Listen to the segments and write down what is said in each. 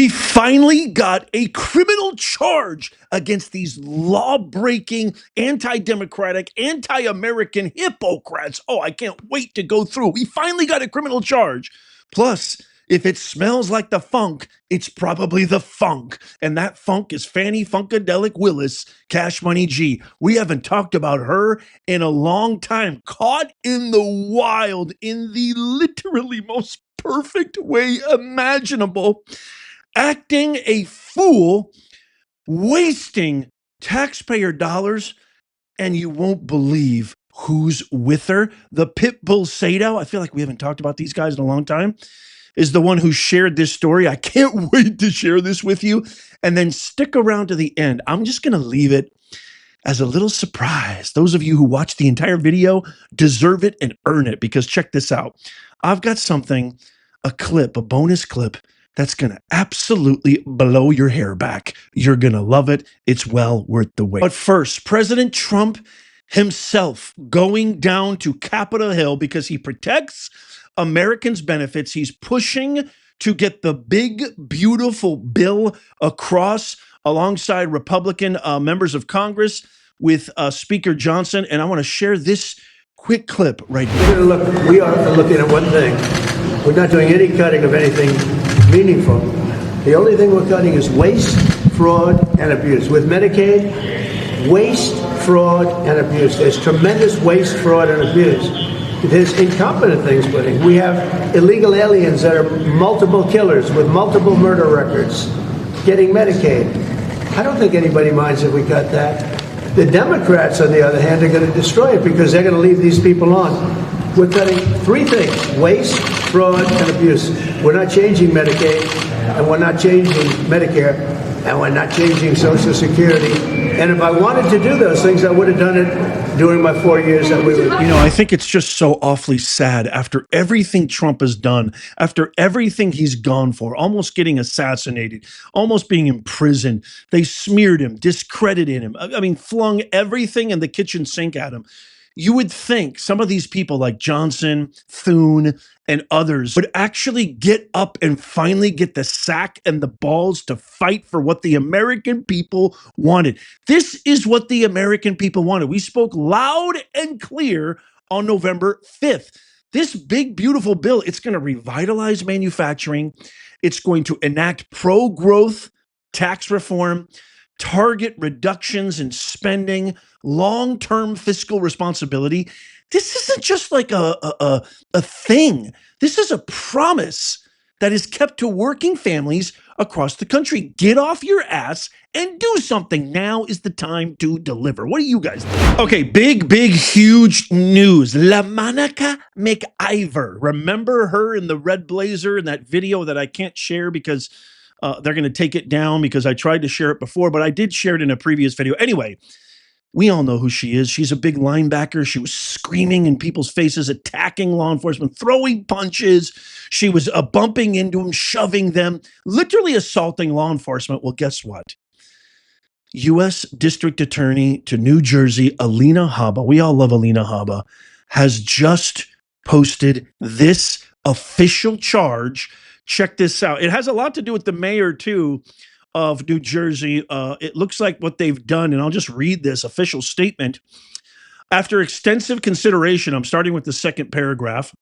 He finally got a criminal charge against these law-breaking, anti-democratic, anti-American hypocrites. Oh, I can't wait to go through. He finally got a criminal charge. Plus, if it smells like the funk, it's probably the funk. And that funk is Fani Funkadelic Willis, Cash Money G. We haven't talked about her in a long time. Caught in the wild in the literally most perfect way imaginable. Acting a fool, wasting taxpayer dollars, and you won't believe who's with her. The Pitbull Sado, I feel like we haven't talked about these guys in a long time, is the one who shared this story. I can't wait to share this with you. And then stick around to the end. I'm just going to leave it as a little surprise. Those of you who watch the entire video deserve it and earn it, because check this out. I've got something, a clip, a bonus clip, that's going to absolutely blow your hair back. You're going to love it. It's well worth the wait. But first, President Trump himself going down to Capitol Hill because he protects Americans' benefits. He's pushing to get the big, beautiful bill across alongside Republican members of Congress with Speaker Johnson. And I want to share this quick clip right here. We are looking at one thing. We're not doing any cutting of anything meaningful. The only thing we're cutting is waste, fraud, and abuse. With Medicaid, waste, fraud, and abuse. There's tremendous waste, fraud, and abuse. There's incompetent things putting. We have illegal aliens that are multiple killers with multiple murder records getting Medicaid. I don't think anybody minds if we cut that. The Democrats, on the other hand, are going to destroy it because they're going to leave these people on. We're cutting three things: waste, fraud, and abuse. We're not changing Medicaid, and we're not changing Medicare, and we're not changing Social Security. And if I wanted to do those things, I would have done it during my 4 years that we were. You know, I think it's just so awfully sad after everything Trump has done, after everything he's gone for, almost getting assassinated, almost being imprisoned. They smeared him, discredited him. I mean, flung everything in the kitchen sink at him. You would think some of these people like Johnson, Thune, and others would actually get up and finally get the sack and the balls to fight for what the American people wanted. This is what the American people wanted. We spoke loud and clear on November 5th. This big, beautiful bill, it's going to revitalize manufacturing. It's going to enact pro-growth tax reform, target reductions in spending, long-term fiscal responsibility. This isn't just like a thing. This is a promise that is kept to working families across the country. Get off your ass and do something. Now is the time to deliver. What do you guys think? Okay, big, huge news. LaMonica McIver. Remember her in the red blazer in that video that I can't share because they're going to take it down because I tried to share it before, but I did share it in a previous video. Anyway, we all know who she is. She's a big linebacker. She was screaming in people's faces, attacking law enforcement, throwing punches. She was bumping into them, shoving them, literally assaulting law enforcement. Well, guess what? U.S. District Attorney to New Jersey, Alina Habba, we all love Alina Habba, has just posted this official charge. Check this out. It has a lot to do with the mayor, too, of New Jersey. It looks like what they've done, and I'll just read this official statement. After extensive consideration, I'm starting with the second paragraph,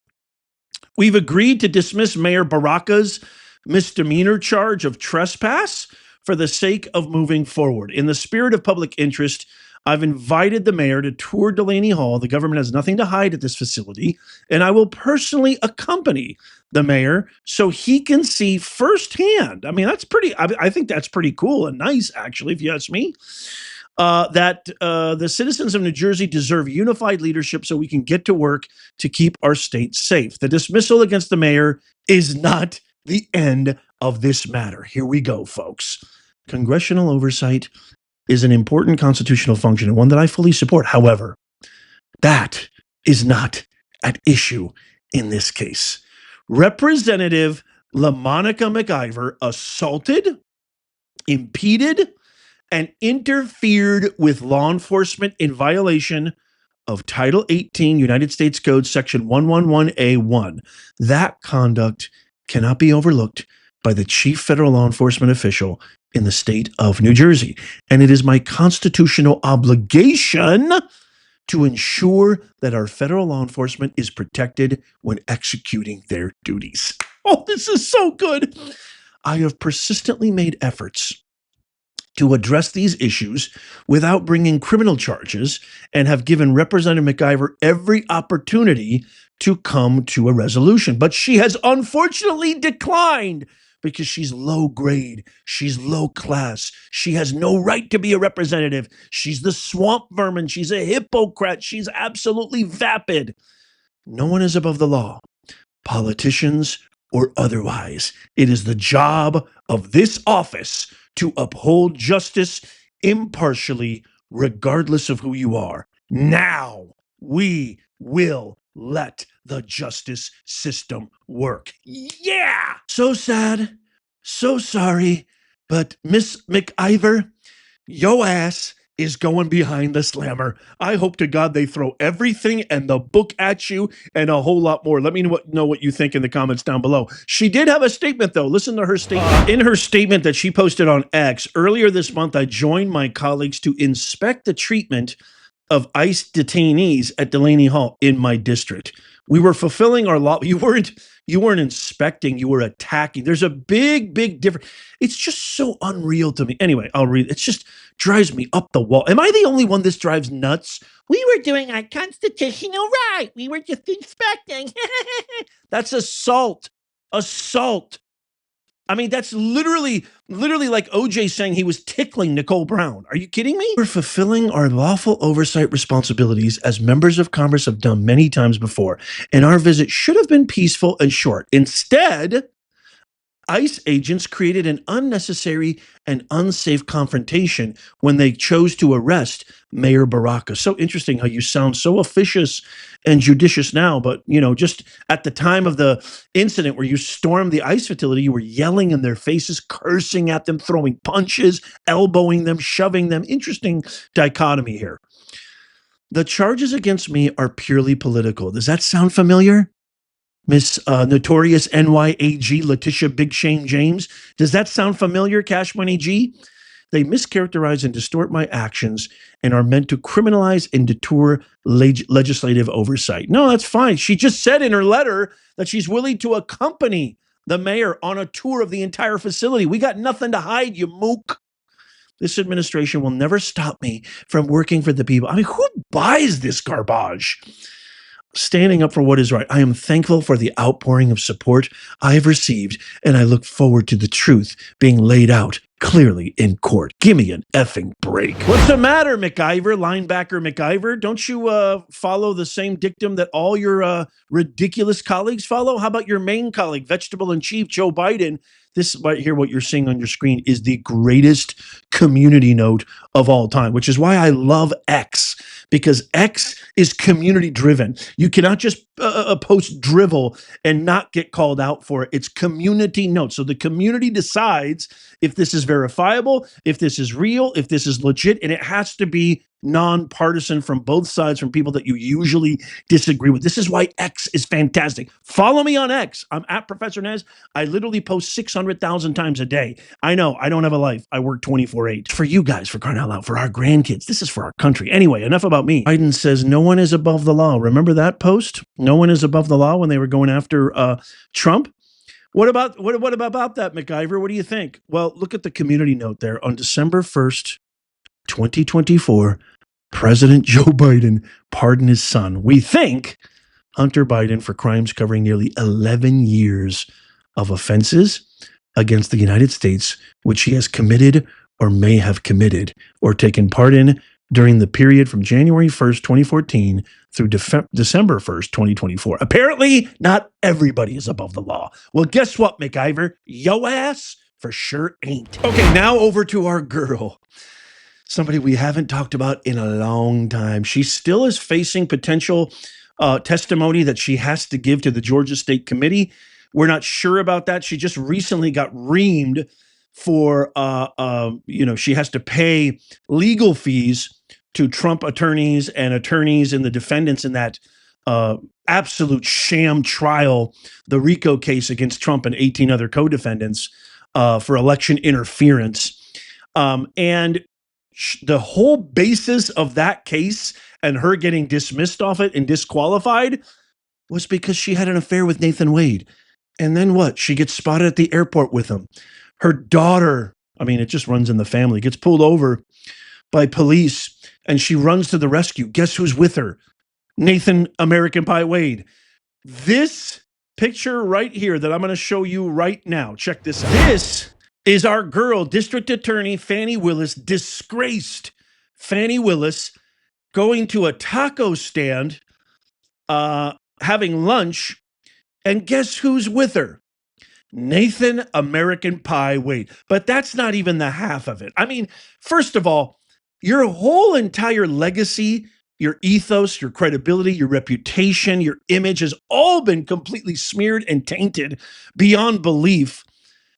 we've agreed to dismiss Mayor Baraka's misdemeanor charge of trespass for the sake of moving forward. In the spirit of public interest, I've invited the mayor to tour Delaney Hall. The government has nothing to hide at this facility, and I will personally accompany the mayor so he can see firsthand. I mean, that's pretty, I think that's pretty cool and nice, actually, if you ask me, that the citizens of New Jersey deserve unified leadership so we can get to work to keep our state safe. The dismissal against the mayor is not the end of this matter. Here we go, folks. Congressional oversight is an important constitutional function and one that I fully support. However, that is not at issue in this case. Representative LaMonica McIver assaulted, impeded, and interfered with law enforcement in violation of Title 18 United States Code Section 111A1. That conduct cannot be overlooked by the chief federal law enforcement official in the state of New Jersey. And it is my constitutional obligation to ensure that our federal law enforcement is protected when executing their duties. Oh, this is so good. I have persistently made efforts to address these issues without bringing criminal charges and have given Representative McIver every opportunity to come to a resolution. But she has unfortunately declined because she's low grade, she's low class, she has no right to be a representative, she's the swamp vermin, she's a hypocrite, she's absolutely vapid. No one is above the law, politicians or otherwise. It is the job of this office to uphold justice impartially, regardless of who you are. Now we will let the justice system work. Yeah! So sad, so sorry, but Miss McIver, yo ass is going behind the slammer. I hope to God they throw everything and the book at you and a whole lot more. Let me know what you think in the comments down below. She did have a statement, though. Listen to her statement. In her statement that she posted on X, earlier this month, I joined my colleagues to inspect the treatment of ICE detainees at Delaney Hall in my district. We were fulfilling our law. You weren't inspecting, you were attacking. There's a big difference. It's just so unreal to me. Anyway, I'll read. It just drives me up the wall. Am I the only one this drives nuts? We were doing our constitutional right. We were just inspecting. That's assault. Assault. I mean, that's literally like OJ saying he was tickling Nicole Brown. Are you kidding me? We're fulfilling our lawful oversight responsibilities as members of Congress have done many times before, and our visit should have been peaceful and short. Instead, ICE agents created an unnecessary and unsafe confrontation when they chose to arrest Mayor Baraka. So interesting how you sound so officious and judicious now, but just at the time of the incident where you stormed the ICE facility, you were yelling in their faces, cursing at them, throwing punches, elbowing them, shoving them. Interesting dichotomy here. The charges against me are purely political. Does that sound familiar? Miss Notorious NYAG Letitia Big Shane James. Does that sound familiar, Cash Money G? They mischaracterize and distort my actions and are meant to criminalize and deter legislative oversight. No, that's fine. She just said in her letter that she's willing to accompany the mayor on a tour of the entire facility. We got nothing to hide, you mook. This administration will never stop me from working for the people. I mean, who buys this garbage? Standing up for what is right. I am thankful for the outpouring of support I have received, and I look forward to the truth being laid out clearly in court. Give me an effing break. What's the matter, McIver? Linebacker McIver? Don't you follow the same dictum that all your ridiculous colleagues follow? How about your main colleague, Vegetable in Chief Joe Biden? This right here, what you're seeing on your screen, is the greatest community note of all time, which is why I love X, because X is community driven. You cannot just post drivel and not get called out for it. It's community notes. So the community decides if this is verifiable, if this is real, if this is legit, and it has to be nonpartisan from both sides, from people that you usually disagree with. This is why X is fantastic. Follow me on X. I'm at Professor Nez. I literally post 600,000 times a day. I know, I don't have a life. I work 24/8. For you guys, for crying out loud, for our grandkids. This is for our country. Anyway, enough about me. Biden says no one is above the law. Remember that post? No one is above the law when they were going after Trump. What about that, McIver? What do you think? Well, look at the community note there. On December 1st, 2024, President Joe Biden pardoned his son, we think, Hunter Biden, for crimes covering nearly 11 years of offenses against the United States, which he has committed or may have committed or taken part in during the period from January 1st, 2014 through December 1st, 2024. Apparently, not everybody is above the law. Well, guess what, McIver? Yo ass for sure ain't. Okay, now over to our girl. Somebody we haven't talked about in a long time. She still is facing potential testimony that she has to give to the Georgia State Committee. We're not sure about that. She just recently got reamed for, she has to pay legal fees to Trump attorneys and the defendants in that absolute sham trial, the RICO case against Trump and 18 other co-defendants for election interference. And the whole basis of that case and her getting dismissed off it and disqualified was because she had an affair with Nathan Wade. And then what? She gets spotted at the airport with him. Her daughter, I mean, it just runs in the family, gets pulled over by police and she runs to the rescue. Guess who's with her? Nathan American Pie Wade. This picture right here that I'm going to show you right now. Check this out. This is our girl, District Attorney Fani Willis, disgraced Fanny Willis, going to a taco stand, having lunch, and guess who's with her? Nathan American Pie Wade. But that's not even the half of it. I mean, first of all, your whole entire legacy, your ethos, your credibility, your reputation, your image has all been completely smeared and tainted beyond belief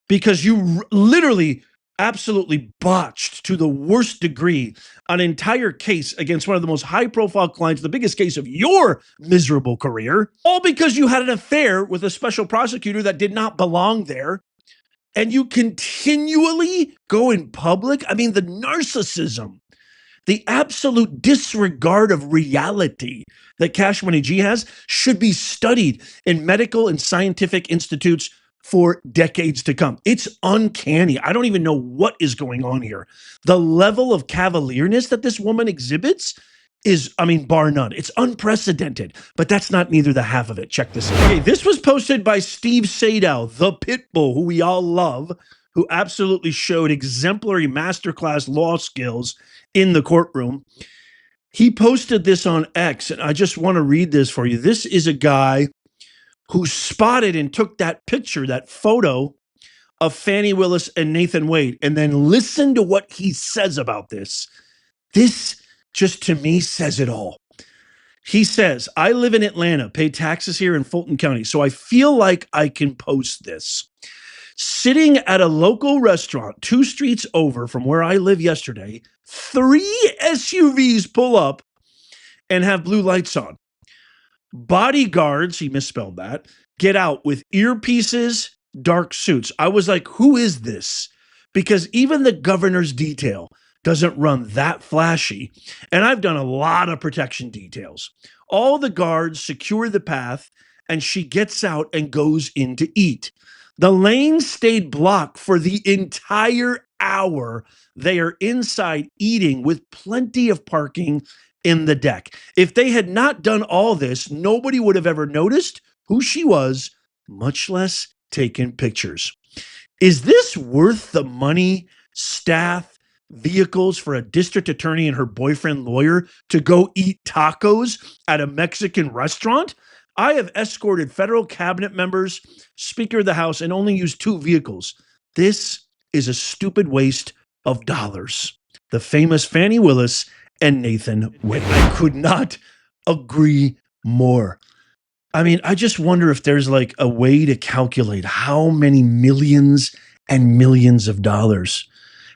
because you literally absolutely botched to the worst degree an entire case against one of the most high-profile clients, the biggest case of your miserable career, all because you had an affair with a special prosecutor that did not belong there. And you continually go in public. I mean, the narcissism, the absolute disregard of reality that Cash Money G has should be studied in medical and scientific institutes for decades to come. It's uncanny. I don't even know what is going on here. The level of cavalierness that this woman exhibits is, I mean, bar none. It's unprecedented, but that's not neither the half of it. Check this out. Okay, this was posted by Steve Sadow, the Pitbull, who we all love, who absolutely showed exemplary masterclass law skills in the courtroom. He posted this on X, and I just want to read this for you. This is a guy who spotted and took that picture, that photo of Fanny Willis and Nathan Wade, and then listen to what he says about this. This just to me says it all. He says, I live in Atlanta, pay taxes here in Fulton County, so I feel like I can post this. Sitting at a local restaurant 2 streets over from where I live yesterday, 3 SUVs pull up and have blue lights on. Bodyguards, he misspelled that, get out with earpieces, dark suits. I was like, who is this? Because even the governor's detail doesn't run that flashy. And I've done a lot of protection details. All the guards secure the path, and she gets out and goes in to eat. The lane stayed blocked for the entire hour. They are inside eating with plenty of parking in the deck. If they had not done all this, nobody would have ever noticed who she was, much less taken pictures. Is this worth the money, staff, vehicles for a district attorney and her boyfriend lawyer to go eat tacos at a Mexican restaurant? I have escorted federal cabinet members, Speaker of the House, and only used 2 vehicles. This is a stupid waste of dollars. The famous Fanny Willis and Nathan Wade. I could not agree more. I mean, I just wonder if there's like a way to calculate how many millions and millions of dollars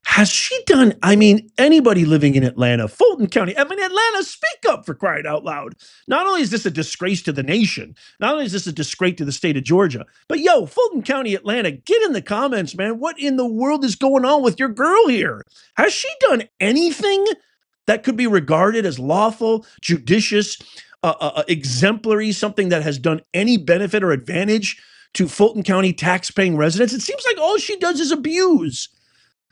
has she done. I mean, anybody living in Atlanta, Fulton County, I mean, Atlanta, speak up for crying out loud. Not only is this a disgrace to the nation, not only is this a disgrace to the state of Georgia, but yo, Fulton County, Atlanta, get in the comments, man. What in the world is going on with your girl here? Has she done anything that could be regarded as lawful, judicious, exemplary, something that has done any benefit or advantage to Fulton County tax-paying residents? It seems like all she does is abuse.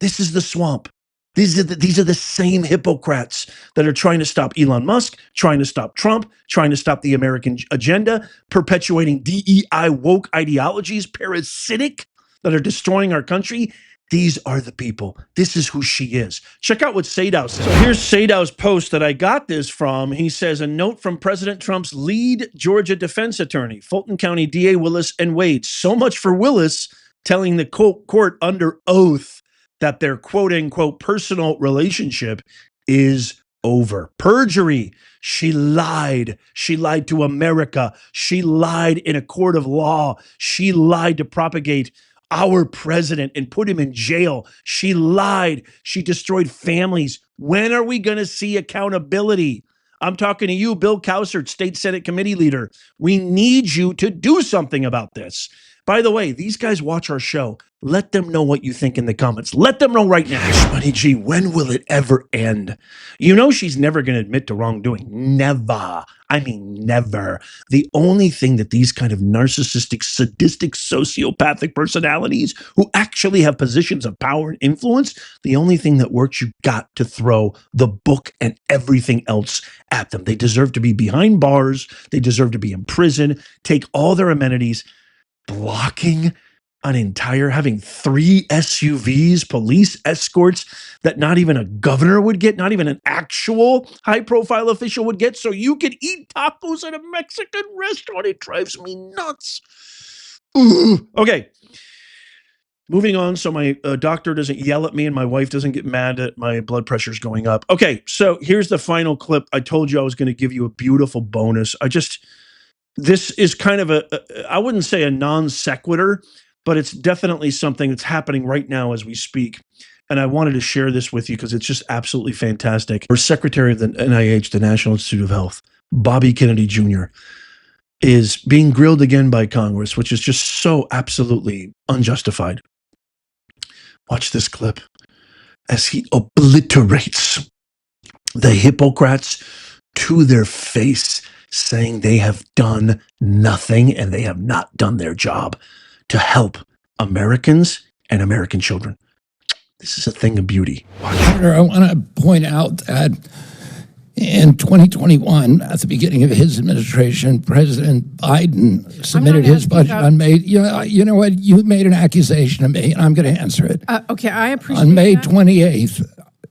This is the swamp. These are the same hypocrites that are trying to stop Elon Musk, trying to stop Trump, trying to stop the American agenda, perpetuating DEI woke ideologies, parasitic, that are destroying our country. These are the people. This is who she is. Check out what Sadow says. So here's Sadow's post that I got this from. He says, a note from President Trump's lead Georgia defense attorney, Fulton County DA Willis and Wade. So much for Willis telling the court under oath that their quote-unquote personal relationship is over. Perjury. She lied. She lied to America. She lied in a court of law. She lied to propagate our president and put him in jail. She lied. She destroyed families. When are we going to see accountability? I'm talking to you, Bill Cowsert, State Senate Committee Leader. We need you to do something about this. By the way, these guys watch our show. Let them know what you think in the comments. Let them know right now. Money G, when will it ever end? You know she's never going to admit to wrongdoing. Never. I mean, never. The only thing that these kind of narcissistic, sadistic, sociopathic personalities who actually have positions of power and influence, the only thing that works, you got to throw the book and everything else at them. They deserve to be behind bars. They deserve to be in prison. Take all their amenities. Blocking an entire, having 3 SUVs, police escorts that not even a governor would get, not even an actual high-profile official would get, so you could eat tacos at a Mexican restaurant. It drives me nuts. Ooh. Okay. Moving on, so my doctor doesn't yell at me and my wife doesn't get mad that my blood pressure's going up. Okay, so here's the final clip. I told you I was going to give you a beautiful bonus. This is kind of I wouldn't say a non sequitur, but it's definitely something that's happening right now as we speak. And I wanted to share this with you because it's just absolutely fantastic. Our Secretary of the NIH, the National Institute of Health, Bobby Kennedy Jr., is being grilled again by Congress, which is just so absolutely unjustified. Watch this clip as he obliterates the Hippocrats to their face, saying they have done nothing and they have not done their job to help Americans and American children. This is a thing of beauty. Senator, I want to point out that in 2021, at the beginning of his administration, President Biden submitted his budget on May. You know what? You made an accusation of me, and I'm going to answer it. Okay, I appreciate On May that. 28th,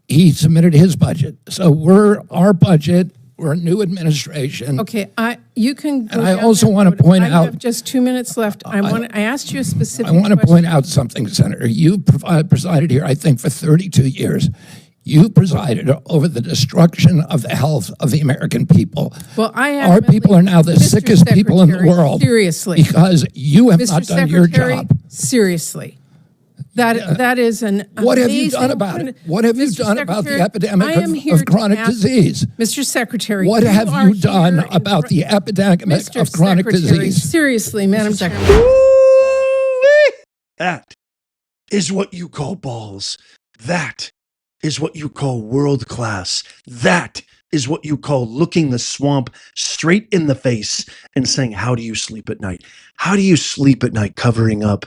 he submitted his budget. So our budget. We're a new administration. Okay, you can go And I down also that want to road. point I out. have just 2 minutes left. I asked you a specific I want to question. point out something, Senator. You presided here, I think, for 32 years. You presided over the destruction of the health of the American people. Well, Our people are now the Mr. sickest people in the Secretary, world. seriously. Because you have Mr. not done your Secretary, job. seriously. That is an What have you amazing done about point. it? What have you Mr. done about the Secretary, epidemic I am here of to chronic ask- disease? Mr. Secretary, What have are you done here in about the epidemic Mr. of chronic Secretary, disease? seriously, Madam Secretary. Ooh-wee. That is what you call balls. That is what you call world class. That is what you call looking the swamp straight in the face and saying, how do you sleep at night? How do you sleep at night covering up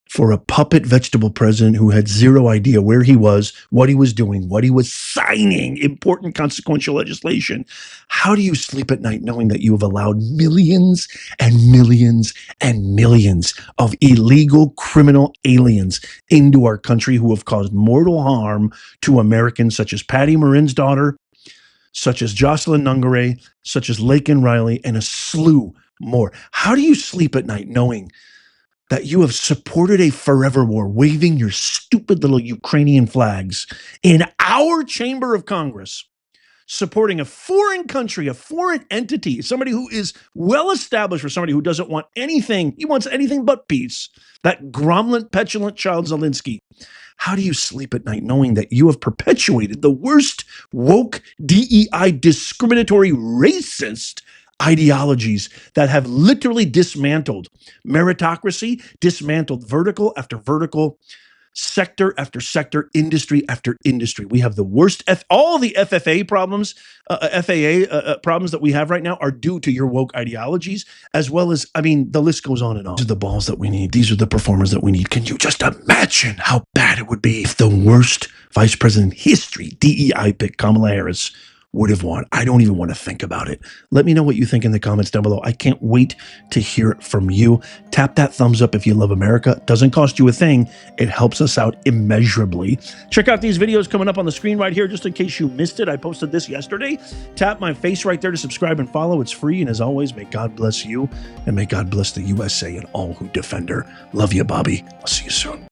for a puppet vegetable president who had zero idea where he was, what he was doing, what he was signing, important consequential legislation? How do you sleep at night knowing that you have allowed millions and millions and millions of illegal criminal aliens into our country who have caused mortal harm to Americans, such as Patty Marin's daughter, such as Jocelyn Nungare, such as Laken Riley, and a slew more? How do you sleep at night knowing that you have supported a forever war, waving your stupid little Ukrainian flags in our chamber of Congress, supporting a foreign country, a foreign entity, somebody who is well established, for somebody who doesn't want anything, he wants anything but peace, that grommet, petulant child Zelensky? How do you sleep at night knowing that you have perpetuated the worst woke, DEI, discriminatory, racist ideologies that have literally dismantled meritocracy, dismantled vertical after vertical, sector after sector, industry after industry? We have the worst, all the FFA problems, FAA problems that we have right now are due to your woke ideologies, as well as, I mean, the list goes on and on. These are the balls that we need. These are the performers that we need. Can you just imagine how bad it would be if the worst vice president in history, DEI pick, Kamala Harris, would have won? I don't even want to think about it. Let me know what you think in the comments down below. I can't wait to hear it from you. Tap that thumbs up if you love America. It doesn't cost you a thing. It helps us out immeasurably. Check out these videos coming up on the screen right here, just in case you missed it. I posted this yesterday. Tap my face right there to subscribe and follow. It's free. And as always, may God bless you and may God bless the USA and all who defend her. Love you, Bobby. I'll see you soon.